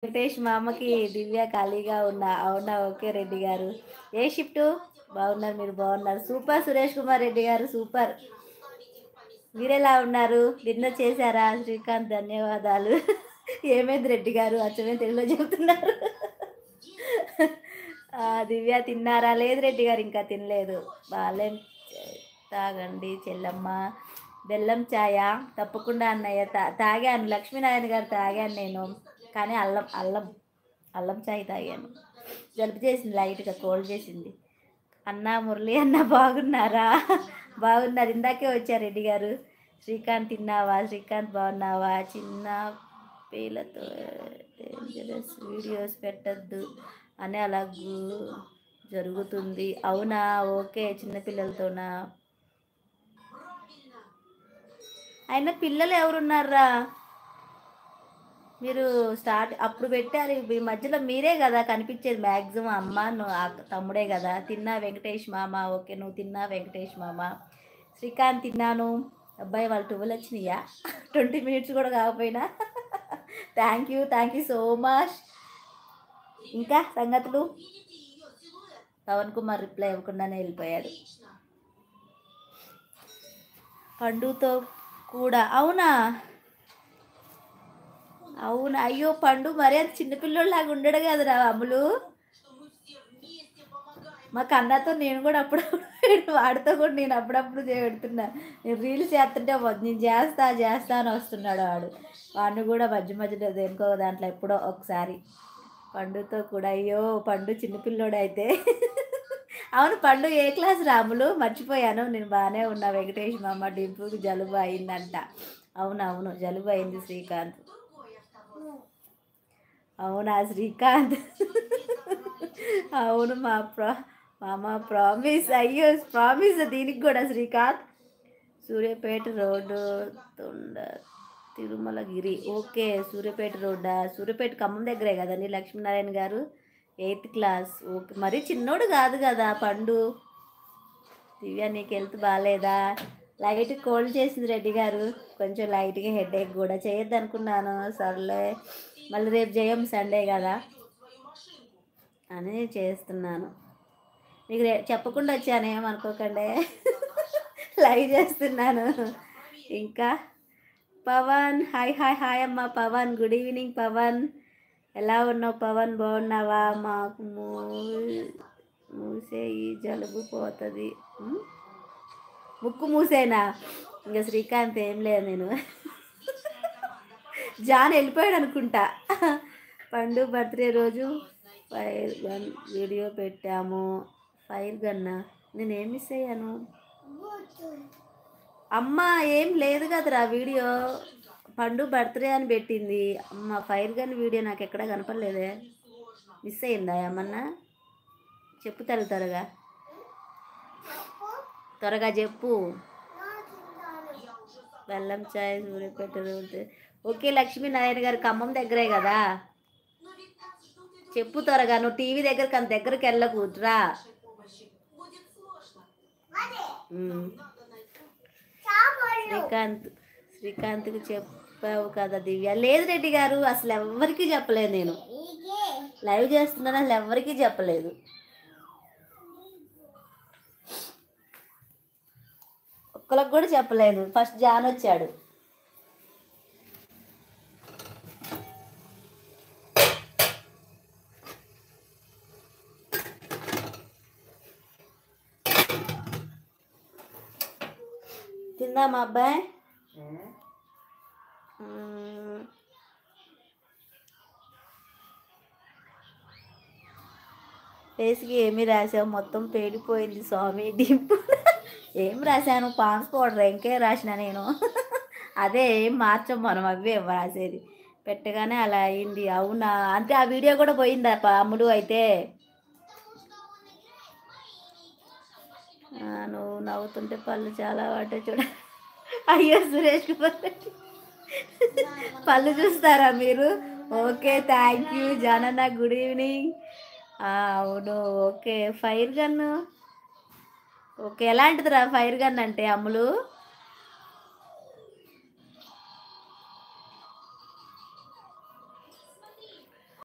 వెంకటేష్ మామకి దివ్య ఖాళీగా ఉన్నా. అవునా, ఓకే రెడ్డి గారు. ఏ షిఫ్ట్? బాగున్నారు, మీరు బాగున్నారు. సూపర్ సురేష్ కుమార్ రెడ్డి గారు, సూపర్. మీరెలా ఉన్నారు? డిన్నర్ చేశారా? శ్రీకాంత్ ధన్యవాదాలు. ఏమైంది రెడ్డి గారు, అచ్చమే తెలుగులో చెబుతున్నారు. దివ్య తిన్నారా? లేదు రెడ్డి గారు, ఇంకా తినలేదు. బాలేం తాగండి చెల్లమ్మ. బెల్లం ఛాయ తప్పకుండా అన్నయ్య. తాగాను లక్ష్మీనారాయణ గారు, తాగాను నేను. కానీ అల్లం అల్లం అల్లం ఛాయ్ తాగాను. జలుబు చేసింది, లైట్గా కోల్డ్ చేసింది. అన్న మురళి అన్న బాగున్నారా? బాగున్నారు, ఇందాకే వచ్చారు రెడ్డి గారు. శ్రీకాంత్ తిన్నావా? శ్రీకాంత్ బాగున్నావా? చిన్న పిల్లతో డేంజరస్ వీడియోస్ పెట్టద్దు అని అలా జరుగుతుంది. అవునా, ఓకే. చిన్నపిల్లలతోనా? అయినా పిల్లలు ఎవరున్నారా? మీరు స్టార్ట్ అప్పుడు పెట్టారు, ఈ మధ్యలో మీరే కదా కనిపించేది మ్యాక్సిమం. అమ్మ నువ్వు తమ్ముడే కదా. తిన్నా వెంకటేష్ మామ, ఓకే నువ్వు తిన్నా వెంకటేష్ మామ. శ్రీకాంత్ తిన్నాను. అబ్బాయి వాళ్ళు 12 వచ్చినాయా? 20 మినిట్స్ కూడా కాకపోయినా. Thank you so much. ఇంకా సంగతులు? పవన్ కుమార్ రిప్లై ఇవ్వకుండానే వెళ్ళిపోయాడు. పండుతో కూడా? అవునా, అవును. అయ్యో పండు మరీ అది చిన్నపిల్లోళ్ళలాగా ఉండడు కదరా అమ్ములు. మా కన్నతో నేను కూడా అప్పుడప్పుడు వాడితో కూడా నేను అప్పుడప్పుడు పెడుతున్నా. నేను రీల్స్ చేస్తుంటే నేను చేస్తా అని వస్తున్నాడు వాడు. వాడిని కూడా మధ్య మధ్యలో దేనికో దాంట్లో ఎప్పుడో ఒకసారి. పండుతో కూడా? అయ్యో పండు చిన్నపిల్లోడు అయితే. అవును, పండు ఏ క్లాస్ రాములు? మర్చిపోయాను. నేను బాగానే ఉన్నా. వెంకటేష్ మామ డింపుకి జలుబు అయిందంట. అవునవును, జలుబు అయింది శ్రీకాంత్. అవునా శ్రీకాంత్? అవును మామ ప్రామిస్. అయ్యో ప్రామిస్ దీనికి కూడా శ్రీకాంత్. Suryapet road Tirumalagiri, okay. సూర్యాపేట రోడ్డా? సూర్యాపేట ఖమ్మం దగ్గరే కదండి లక్ష్మీనారాయణ గారు. 8th class, okay. మరీ చిన్నోడు కాదు కదా పండు. దివ్య నీకు హెల్త్ బాగాలేదా? లైట్ కోల్డ్ చేసింది రెడ్డి గారు. కొంచెం లైట్గా హెడేక్ కూడా. చేయొద్దు అనుకున్నాను, సర్లే మళ్ళీ రేపు చేయం సండే కదా అని చేస్తున్నాను. మీకు చెప్పకుండా వచ్చాను, ఏమనుకోకండి. లైవ్ చేస్తున్నాను. ఇంకా పవన్, హాయ్ హాయ్ హాయ్ అమ్మ పవన్. Good evening Pawan. ఎలా ఉన్నావు పవన్? బాగున్నావా? మాకు మూసే ఈ జలుబు పోతుంది. ముక్కు మూసేనా? ఇంకా శ్రీకాంత్ ఏం లేదు. నేను జాన్ వెళ్ళిపోయాడు అనుకుంటా. పండు బర్త్డే రోజు ఫైర్ గన్ వీడియో పెట్టాము. ఫైర్ గన్నా? నేనేం మిస్ అయ్యాను అమ్మ? ఏం లేదు కదరా వీడియో. పండు బర్త్డే అని పెట్టింది అమ్మ. ఫైర్ గన్ వీడియో నాకు ఎక్కడా కనపడలేదే. మిస్ అయిందా ఏమన్నా? చెప్పు త్వరగా త్వరగా చెప్పు. బెల్లం చాయ్ సూర్యపేట రోడ్, ఓకే. లక్ష్మీనారాయణ గారు ఖమ్మం దగ్గరే కదా. చెప్పు త్వరగా. నువ్వు టీవీ దగ్గరికి అంత దగ్గరికి వెళ్ళకూడరా. శ్రీకాంత్కి చెప్పావు కదా దివ్య? లేదు రెడ్డి గారు, అసలు ఎవరికి చెప్పలేదు. నేను లైవ్ చేస్తున్నాను, అసలు ఎవరికి చెప్పలేదు. ఒక్కరికి కూడా చెప్పలేదు. ఫస్ట్ జాన్ వచ్చాడు. తిందామా అబ్బాయి? ఫేస్కి ఏమి రాసావు? మొత్తం పేలిపోయింది స్వామి. డింపు ఏం రాశాను? పాన్స్ పౌడర్ ఇంకే రాసిన నేను. అదే ఏం మార్చం మనం, అవే రాసేది. పెట్టగానే అలా అయింది. అవునా, అంటే ఆ వీడియో కూడా పోయిందా అమ్ముడు అయితే? నువ్వు నవ్వుతుంటే పళ్ళు చాలా వాటే చూడ. అయ్యో సురేష్ కుమార్ పళ్ళు చూస్తారా మీరు? ఓకే, థ్యాంక్ యూ జానన్న. Good evening. అవును, ఓకే. Fire gun, okay. ఎలాంటిదిరా ఫైర్ గన్ అంటే అమ్ములు?